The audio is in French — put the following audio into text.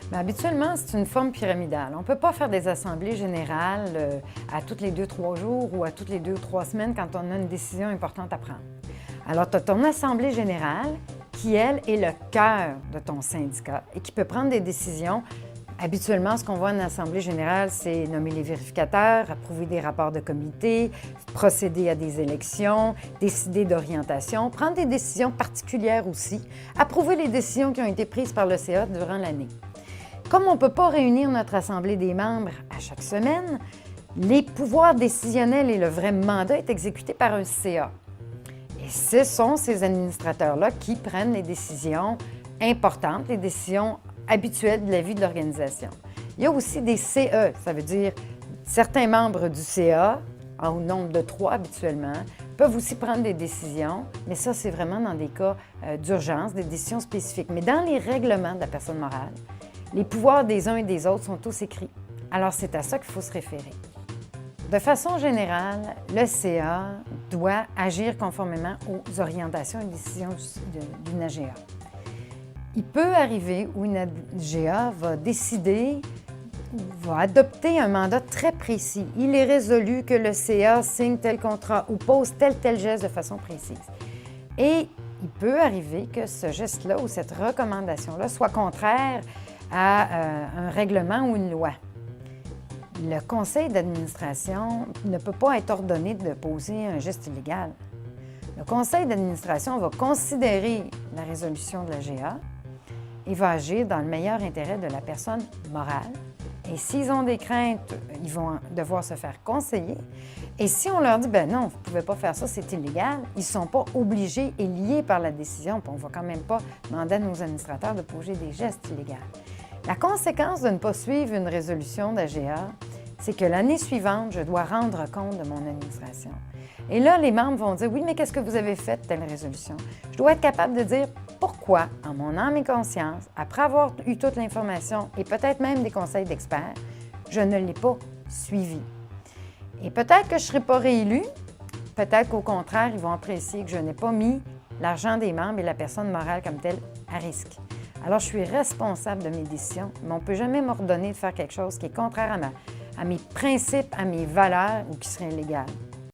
Bien, habituellement, c'est une forme pyramidale. On ne peut pas faire des assemblées générales à tous les 2-3 jours ou à toutes les 2 ou 3 semaines quand on a une décision importante à prendre. Alors, tu as ton assemblée générale qui, elle, est le cœur de ton syndicat et qui peut prendre des décisions. Habituellement, ce qu'on voit en assemblée générale, c'est nommer les vérificateurs, approuver des rapports de comité, procéder à des élections, décider d'orientation, prendre des décisions particulières aussi, approuver les décisions qui ont été prises par le CA durant l'année. Comme on ne peut pas réunir notre assemblée des membres à chaque semaine, les pouvoirs décisionnels et le vrai mandat est exécuté par un CA. Et ce sont ces administrateurs-là qui prennent les décisions importantes, les décisions habituelles de la vie de l'organisation. Il y a aussi des CE, ça veut dire certains membres du CA, au nombre de 3 habituellement, peuvent aussi prendre des décisions, mais ça, c'est vraiment dans des cas d'urgence, des décisions spécifiques. Mais dans les règlements de la personne morale, les pouvoirs des uns et des autres sont tous écrits. Alors, c'est à ça qu'il faut se référer. De façon générale, le CA doit agir conformément aux orientations et décisions d'une AGA. Il peut arriver où une AGA va décider, va adopter un mandat très précis. Il est résolu que le CA signe tel contrat ou pose tel geste de façon précise. Et il peut arriver que ce geste-là ou cette recommandation-là soit contraire à un règlement ou une loi. Le conseil d'administration ne peut pas être ordonné de poser un geste illégal. Le conseil d'administration va considérer la résolution de l'AGA et va agir dans le meilleur intérêt de la personne morale. Et s'ils ont des craintes, ils vont devoir se faire conseiller. Et si on leur dit « ben non, vous ne pouvez pas faire ça, c'est illégal », ils ne sont pas obligés et liés par la décision. Puis on ne va quand même pas demander à nos administrateurs de poser des gestes illégaux. La conséquence de ne pas suivre une résolution d'AGA, c'est que l'année suivante, je dois rendre compte de mon administration. Et là, les membres vont dire « oui, mais qu'est-ce que vous avez fait de telle résolution? » Je dois être capable de dire pourquoi, en mon âme et conscience, après avoir eu toute l'information et peut-être même des conseils d'experts, je ne l'ai pas suivi. Et peut-être que je ne serai pas réélue, peut-être qu'au contraire, ils vont apprécier que je n'ai pas mis l'argent des membres et la personne morale comme telle à risque. Alors, je suis responsable de mes décisions, mais on ne peut jamais m'ordonner de faire quelque chose qui est contraire à mes principes, à mes valeurs ou qui serait illégal.